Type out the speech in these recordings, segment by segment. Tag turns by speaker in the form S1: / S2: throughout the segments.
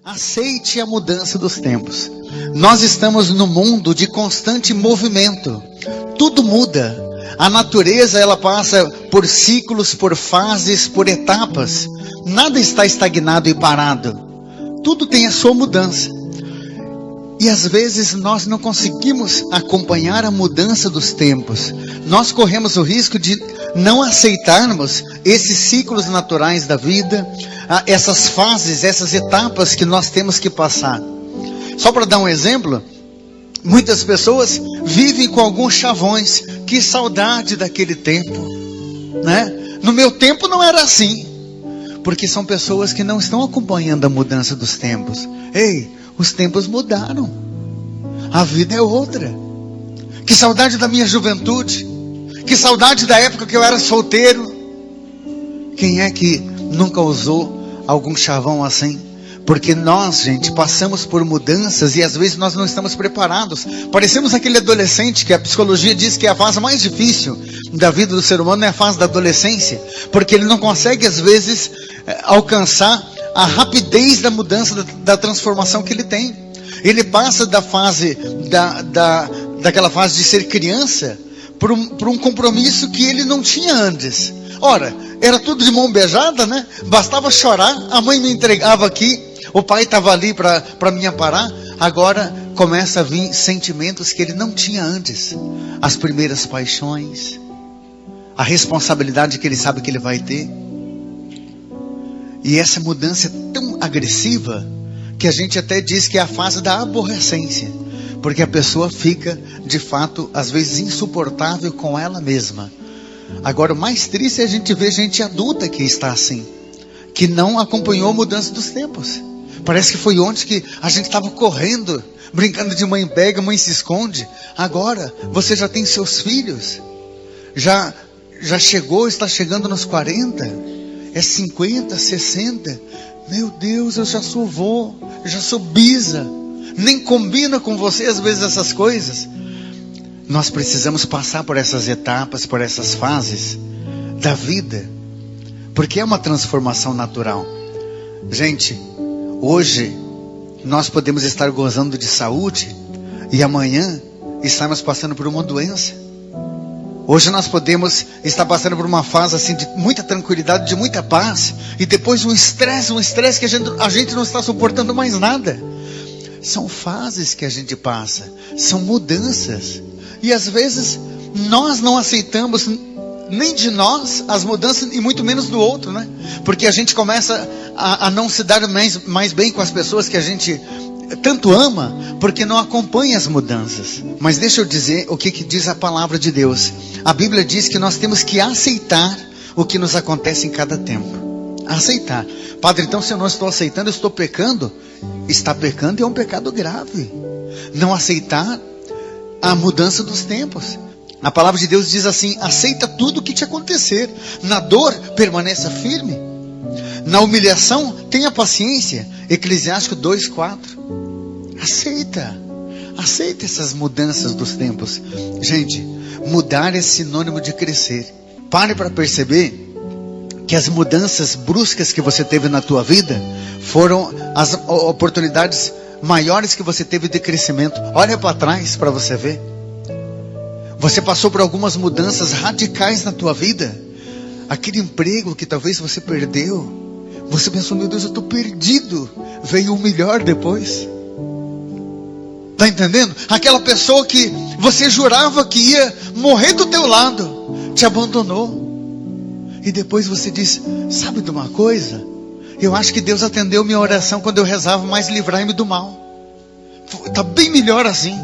S1: Aceite a mudança dos tempos. Nós estamos num mundo de constante movimento. Tudo muda. A natureza, ela passa por ciclos, por fases, por etapas. Nada está estagnado e parado. Tudo tem a sua mudança. E às vezes nós não conseguimos acompanhar a mudança dos tempos. Nós corremos o risco de não aceitarmos esses ciclos naturais da vida, essas fases, essas etapas que nós temos que passar. Só para dar um exemplo, muitas pessoas vivem com alguns chavões. Que saudade daquele tempo, né? No meu tempo não era assim. Porque são pessoas que não estão acompanhando a mudança dos tempos. Ei, os tempos mudaram. A vida é outra. Que saudade da minha juventude. Que saudade da época que eu era solteiro. Quem é que nunca usou algum chavão assim? Porque nós, gente, passamos por mudanças e às vezes nós não estamos preparados. Parecemos aquele adolescente que a psicologia diz que é a fase mais difícil da vida do ser humano, é a fase da adolescência. Porque ele não consegue, às vezes, alcançar a rapidez da mudança, da transformação que ele tem. Ele passa da fase, daquela fase de ser criança, por um compromisso que ele não tinha antes. Ora, era tudo de mão beijada, né? Bastava chorar, a mãe me entregava aqui, o pai estava ali para me amparar. Agora começa a vir sentimentos que ele não tinha antes. As primeiras paixões, a responsabilidade que ele sabe que ele vai ter. E essa mudança é tão agressiva que a gente até diz que é a fase da aborrecência. Porque a pessoa fica, de fato, às vezes insuportável com ela mesma. Agora, o mais triste é a gente ver gente adulta que está assim, que não acompanhou a mudança dos tempos. Parece que foi ontem que a gente estava correndo, brincando de mãe pega, mãe se esconde. Agora, você já tem seus filhos, já chegou, está chegando nos 40, é 50, 60. Meu Deus, eu já sou vô, eu já sou bisa. Nem combina com você às vezes essas coisas. Nós precisamos passar por essas etapas, por essas fases da vida, porque é uma transformação natural. Gente, hoje nós podemos estar gozando de saúde e amanhã estarmos passando por uma doença. Hoje nós podemos estar passando por uma fase assim de muita tranquilidade, de muita paz, e depois um estresse que a gente não está suportando mais nada. São fases que a gente passa, são mudanças. E às vezes nós não aceitamos nem de nós as mudanças e muito menos do outro, né? Porque a gente começa a não se dar mais bem com as pessoas que a gente tanto ama, porque não acompanha as mudanças. Mas deixa eu dizer o que diz a palavra de Deus. A Bíblia diz que nós temos que aceitar o que nos acontece em cada tempo. Aceitar. Padre, então se eu não estou aceitando, eu estou pecando? Está pecando e é um pecado grave. Não aceitar a mudança dos tempos. A palavra de Deus diz assim: aceita tudo o que te acontecer. Na dor, permaneça firme. Na humilhação, tenha paciência. Eclesiástico 2:4. Aceita essas mudanças dos tempos. Gente, mudar é sinônimo de crescer. Pare para perceber que as mudanças bruscas que você teve na tua vida foram as oportunidades maiores que você teve de crescimento. Olha para trás para você ver. Você passou por algumas mudanças radicais na tua vida. Aquele emprego que talvez você perdeu, você pensou, meu Deus, eu estou perdido. Veio o melhor depois. Está entendendo? Aquela pessoa que você jurava que ia morrer do teu lado, te abandonou. E depois você disse, sabe de uma coisa? Eu acho que Deus atendeu minha oração quando eu rezava, mas livrai-me do mal. Está bem melhor assim.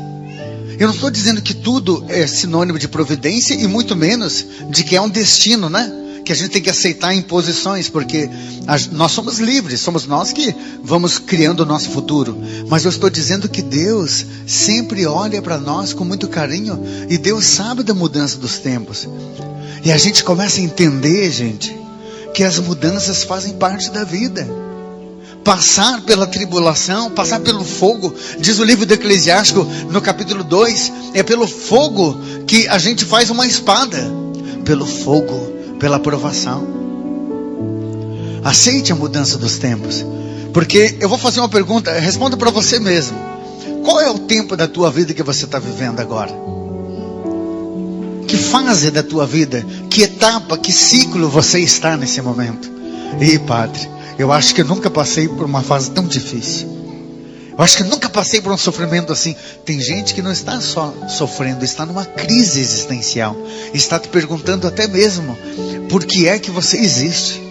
S1: Eu não estou dizendo que tudo é sinônimo de providência, e muito menos de que é um destino, né? Que a gente tem que aceitar imposições, porque nós somos livres, somos nós que vamos criando o nosso futuro. Mas eu estou dizendo que Deus sempre olha para nós com muito carinho, e Deus sabe da mudança dos tempos. E a gente começa a entender, gente, que as mudanças fazem parte da vida. Passar pela tribulação, passar pelo fogo, diz o livro do Eclesiástico, no capítulo 2, é pelo fogo que a gente faz uma espada. Pelo fogo, pela provação. Aceite a mudança dos tempos. Porque eu vou fazer uma pergunta, responda para você mesmo. Qual é o tempo da tua vida que você está vivendo agora? Que fase da tua vida, que etapa, que ciclo você está nesse momento? Ih, padre, eu acho que eu nunca passei por uma fase tão difícil. Eu acho que eu nunca passei por um sofrimento assim. Tem gente que não está só sofrendo, está numa crise existencial. Está te perguntando até mesmo, por que é que você existe?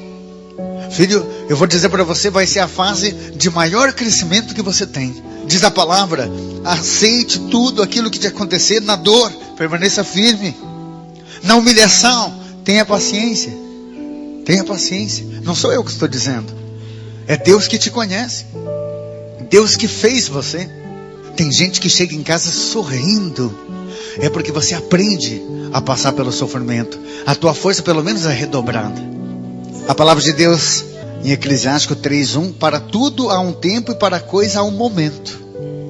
S1: Filho, eu vou dizer para você, vai ser a fase de maior crescimento que você tem. Diz a palavra, aceite tudo aquilo que te acontecer na dor, permaneça firme. Na humilhação, tenha paciência. Tenha paciência. Não sou eu que estou dizendo. É Deus que te conhece. Deus que fez você. Tem gente que chega em casa sorrindo. É porque você aprende a passar pelo sofrimento. A tua força pelo menos é redobrada. A palavra de Deus em Eclesiástico 3:1, para tudo há um tempo e para a coisa há um momento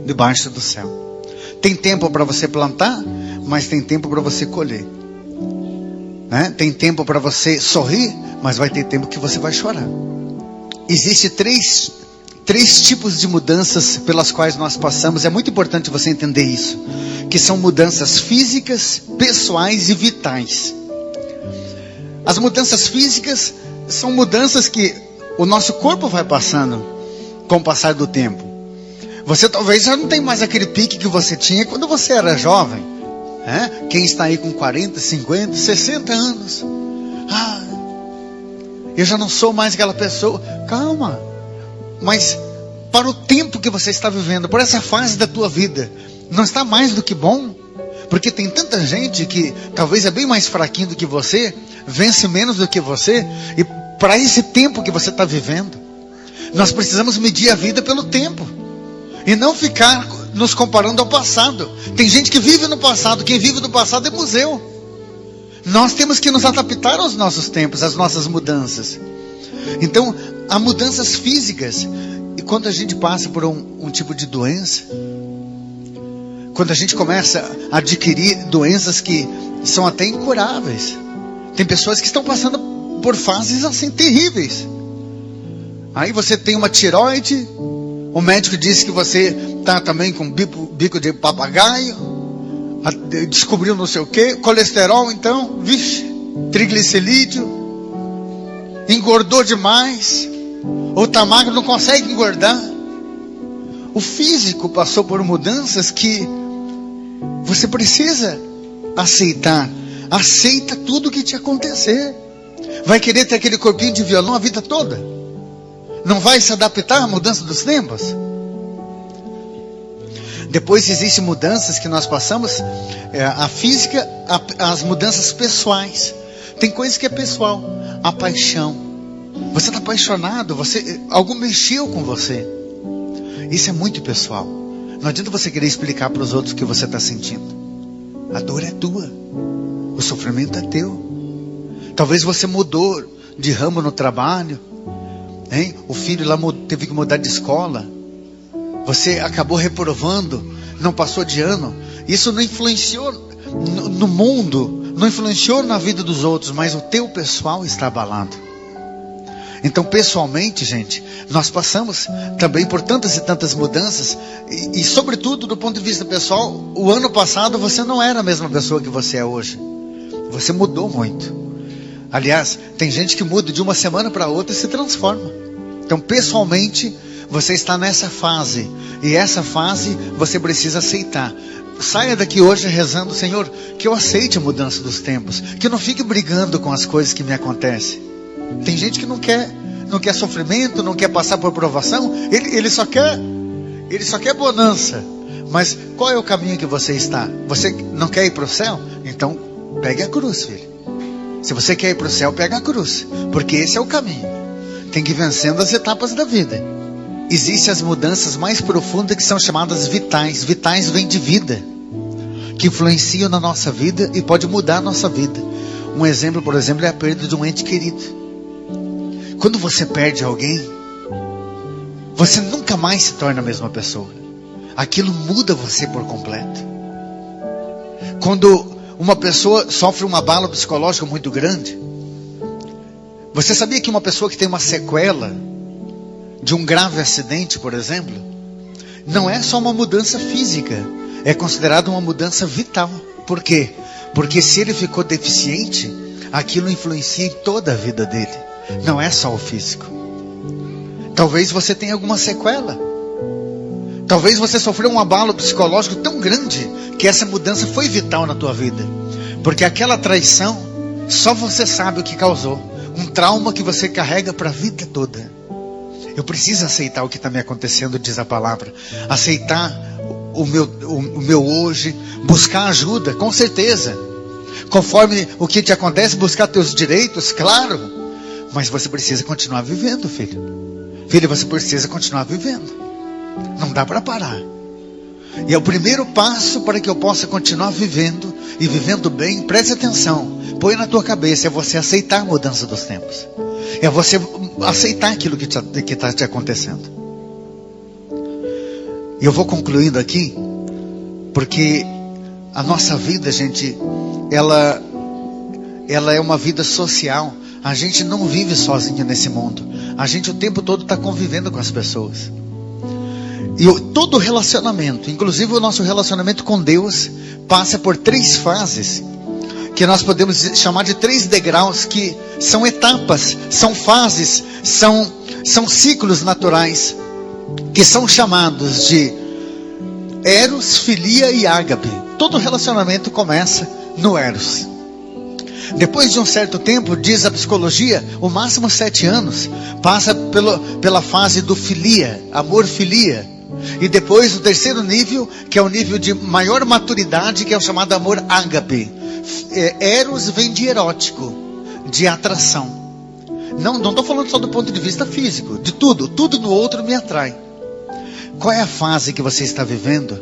S1: debaixo do céu. Tem tempo para você plantar, mas tem tempo para você colher, né? Tem tempo para você sorrir, mas vai ter tempo que você vai chorar. Existem três tipos de mudanças pelas quais nós passamos. É muito importante você entender isso, que são mudanças físicas, pessoais e vitais. As mudanças físicas são mudanças que o nosso corpo vai passando com o passar do tempo. Você talvez já não tem mais aquele pique que você tinha quando você era jovem, né? Quem está aí com 40, 50, 60 anos, eu já não sou mais aquela pessoa. Calma, mas para o tempo que você está vivendo, por essa fase da tua vida, não está mais do que bom? Porque tem tanta gente que talvez é bem mais fraquinho do que você, vence menos do que você, e para esse tempo que você está vivendo, nós precisamos medir a vida pelo tempo, e não ficar nos comparando ao passado. Tem gente que vive no passado, quem vive no passado é museu. Nós temos que nos adaptar aos nossos tempos, às nossas mudanças. Então, há mudanças físicas, e quando a gente passa por um tipo de doença, quando a gente começa a adquirir doenças que são até incuráveis. Tem pessoas que estão passando por fases assim terríveis. Aí você tem uma tireoide, o médico diz que você está também com bico de papagaio, descobriu não sei o que, colesterol então, vixe, triglicerídeo, engordou demais, ou está magro, não consegue engordar. O físico passou por mudanças que você precisa aceitar. Aceita tudo que te acontecer. Vai querer ter aquele corpinho de violão a vida toda? Não vai se adaptar à mudança dos tempos? Depois existem mudanças que nós passamos, a física, as mudanças pessoais. Tem coisa que é pessoal. A paixão. Você está apaixonado, algo mexeu com você. Isso é muito pessoal. Não adianta você querer explicar para os outros o que você está sentindo. A dor é tua. O sofrimento é teu. Talvez você mudou de ramo no trabalho, hein? O filho lá teve que mudar de escola. Você acabou reprovando, não passou de ano. Isso não influenciou no mundo, não influenciou na vida dos outros, mas o teu pessoal está abalado. Então, pessoalmente, gente, nós passamos também por tantas e tantas mudanças, e sobretudo do ponto de vista pessoal, o ano passado você não era a mesma pessoa que você é hoje. Você mudou muito. Aliás, tem gente que muda de uma semana para outra e se transforma. Então, pessoalmente, você está nessa fase, e essa fase você precisa aceitar. Saia daqui hoje rezando: Senhor, que eu aceite a mudança dos tempos, que eu não fique brigando com as coisas que me acontecem. Tem gente que não quer sofrimento, não quer passar por provação, ele só quer bonança. Mas qual é o caminho que você está? Você não quer ir para o céu? Então pegue a cruz, filho. Se você quer ir para o céu, pega a cruz, porque esse é o caminho. Tem que ir vencendo as etapas da vida. Existem as mudanças mais profundas que são chamadas vitais. Vitais vem de vida, que influenciam na nossa vida e pode mudar a nossa vida. Um exemplo, por exemplo, é a perda de um ente querido. Quando você perde alguém, você nunca mais se torna a mesma pessoa. Aquilo muda você por completo. Quando uma pessoa sofre uma abalo psicológico muito grande, você sabia que uma pessoa que tem uma sequela de um grave acidente, por exemplo, não é só uma mudança física, é considerado uma mudança vital. Por quê? Porque se ele ficou deficiente, aquilo influencia em toda a vida dele, não é só o físico. Talvez você tenha alguma sequela, talvez você sofreu um abalo psicológico tão grande, que essa mudança foi vital na tua vida, porque aquela traição, só você sabe o que causou, um trauma que você carrega para a vida toda. Eu preciso aceitar o que está me acontecendo, diz a palavra, aceitar o meu hoje, buscar ajuda, com certeza, conforme o que te acontece, buscar teus direitos, claro, mas você precisa continuar vivendo, filho, você precisa continuar vivendo, não dá para parar, e é o primeiro passo para que eu possa continuar vivendo, e vivendo bem, preste atenção, põe na tua cabeça, é você aceitar a mudança dos tempos, é você aceitar aquilo que está te acontecendo. E eu vou concluindo aqui, porque a nossa vida, gente, ela é uma vida social. A gente não vive sozinho nesse mundo. A gente o tempo todo está convivendo com as pessoas. E todo relacionamento, inclusive o nosso relacionamento com Deus, passa por 3 fases, que nós podemos chamar de 3 degraus, que são etapas, são fases, são ciclos naturais, que são chamados de Eros, Filia e Ágape. Todo relacionamento começa no Eros. Depois de um certo tempo, diz a psicologia, o máximo 7 anos, passa pela fase do Filia, amor-filia. E depois o terceiro nível, que é o nível de maior maturidade, que é o chamado amor Ágape. Eros vem de erótico, de atração. Não estou falando só do ponto de vista físico, de tudo no outro me atrai. Qual é a fase que você está vivendo?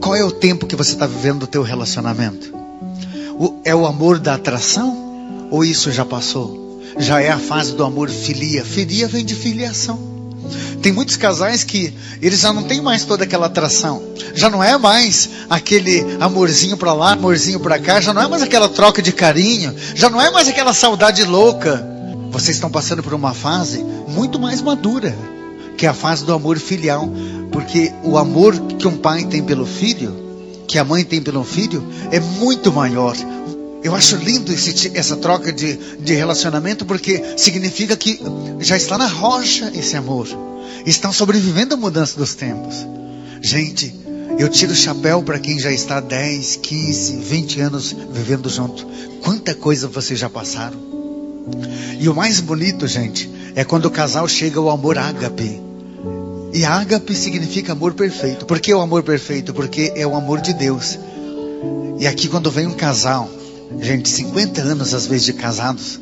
S1: Qual é o tempo que você está vivendo do teu relacionamento? É o amor da atração? Ou isso já passou? Já é a fase do amor filia. Filia vem de filiação. Tem muitos casais que eles já não têm mais toda aquela atração. Já não é mais aquele amorzinho para lá, amorzinho para cá. Já não é mais aquela troca de carinho. Já não é mais aquela saudade louca. Vocês estão passando por uma fase muito mais madura, que é a fase do amor filial. Porque o amor que um pai tem pelo filho, que a mãe tem pelo filho, é muito maior. Eu acho lindo essa troca de relacionamento, porque significa que já está na rocha esse amor. Estão sobrevivendo à mudança dos tempos. Gente, eu tiro o chapéu para quem já está 10, 15, 20 anos vivendo junto. Quanta coisa vocês já passaram. E o mais bonito, gente, é quando o casal chega ao amor ágape. E ágape significa amor perfeito. Por que o amor perfeito? Porque é o amor de Deus. E aqui quando vem um casal, gente, 50 anos às vezes de casados,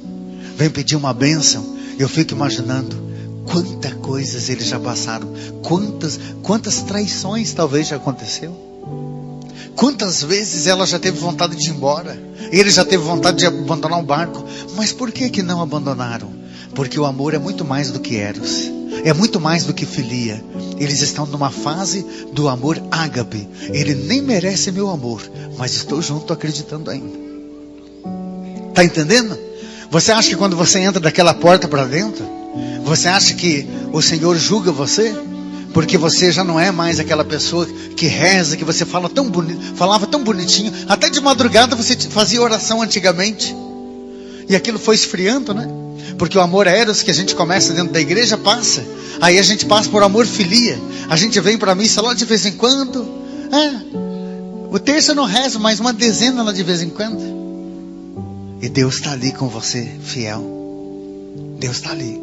S1: vem pedir uma bênção, eu fico imaginando quantas coisas eles já passaram, quantas traições talvez já aconteceu, quantas vezes ela já teve vontade de ir embora, ele já teve vontade de abandonar o barco, mas por que não abandonaram? Porque o amor é muito mais do que eros, é muito mais do que filia. Eles estão numa fase do amor ágape. Ele nem merece meu amor, mas estou junto acreditando ainda. Está entendendo? Você acha que quando você entra daquela porta para dentro, você acha que o Senhor julga você? Porque você já não é mais aquela pessoa que reza, que você falava tão bonitinho. Até de madrugada você fazia oração antigamente. E aquilo foi esfriando, né? Porque o amor eros que a gente começa dentro da igreja passa. Aí a gente passa por amor filia. A gente vem para a missa lá de vez em quando. O terço eu não rezo, mas uma dezena lá de vez em quando. E Deus está ali com você, fiel. Deus está ali.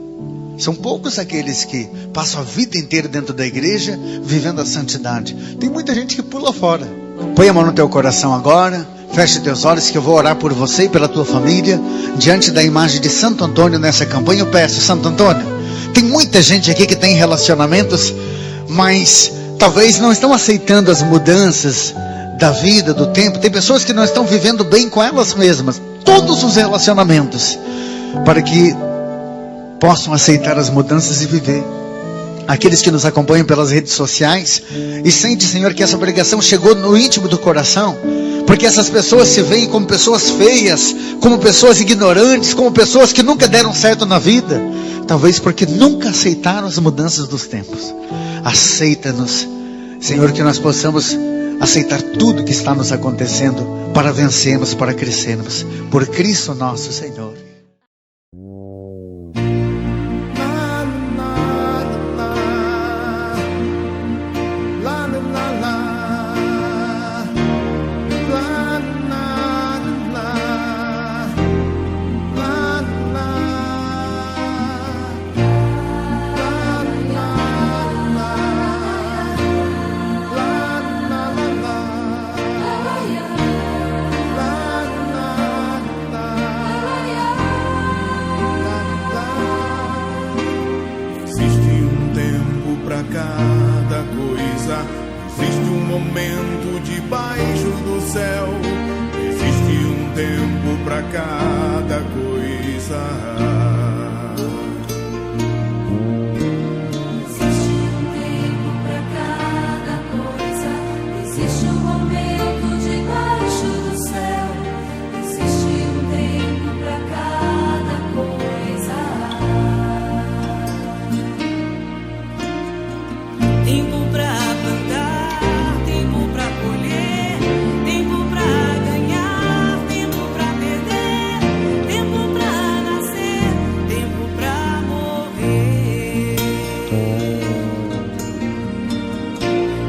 S1: São poucos aqueles que passam a vida inteira dentro da igreja, vivendo a santidade. Tem muita gente que pula fora. Põe a mão no teu coração agora. Feche teus olhos que eu vou orar por você e pela tua família. Diante da imagem de Santo Antônio nessa campanha, eu peço, Santo Antônio, tem muita gente aqui que tem relacionamentos, mas talvez não estão aceitando as mudanças da vida, do tempo. Tem pessoas que não estão vivendo bem com elas mesmas. Todos os relacionamentos, para que possam aceitar as mudanças e viver. Aqueles que nos acompanham pelas redes sociais, e sente, Senhor, que essa pregação chegou no íntimo do coração, porque essas pessoas se veem como pessoas feias, como pessoas ignorantes, como pessoas que nunca deram certo na vida. talvez porque nunca aceitaram as mudanças dos tempos. Aceita-nos, Senhor, que nós possamos aceitar tudo que está nos acontecendo para vencermos, para crescermos, por Cristo nosso Senhor.
S2: Cada coisa, existe um momento debaixo do céu, existe um tempo para cada coisa.
S3: Existe um tempo para cada coisa, existe um momento debaixo do céu, existe um tempo para cada coisa. Tempo pra plantar, tempo pra colher, tempo pra ganhar, tempo pra perder, tempo pra nascer, tempo pra morrer.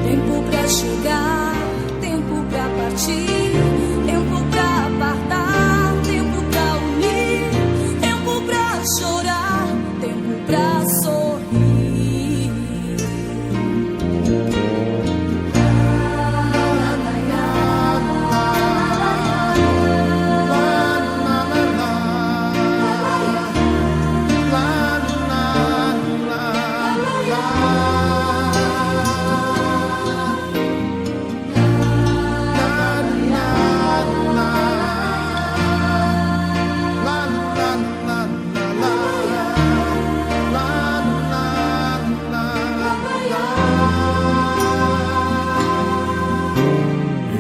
S3: Tempo pra chegar, tempo pra partir, tempo pra apartar, tempo pra unir, tempo pra chorar, tempo pra sorrir.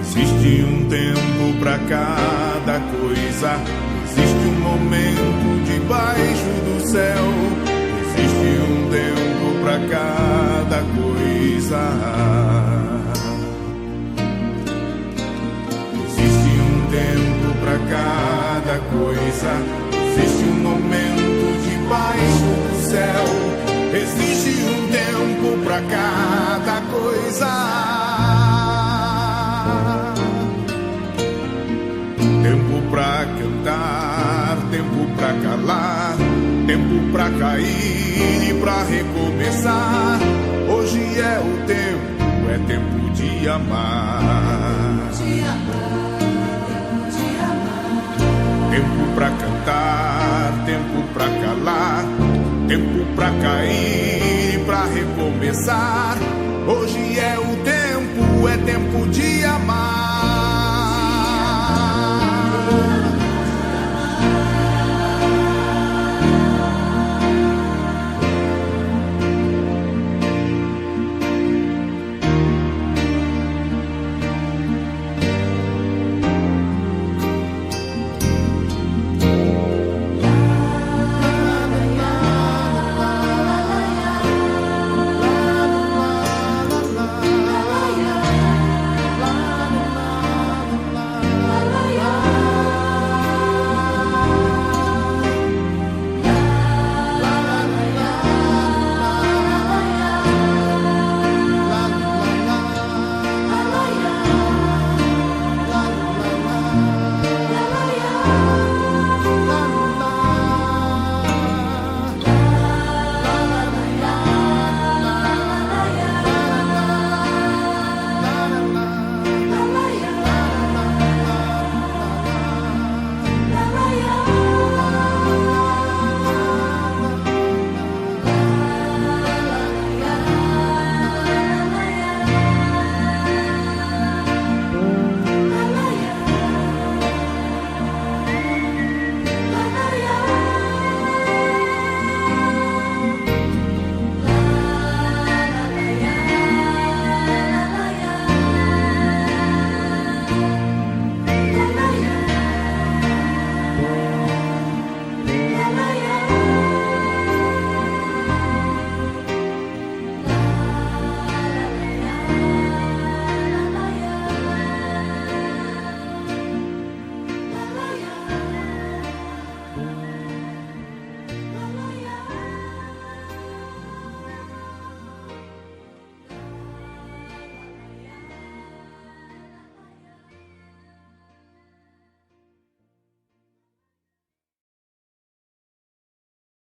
S2: Existe um tempo para cada coisa, existe um momento debaixo do céu, existe um tempo para cada coisa. Existe um tempo para cada coisa, existe um momento debaixo do céu, existe um tempo para cada coisa. Tempo pra cantar, tempo pra calar, tempo pra cair e pra recomeçar. Hoje é o tempo, é tempo de amar. Tempo pra cantar, tempo pra calar, tempo pra cair e pra recomeçar. Hoje é o tempo, é tempo de amar.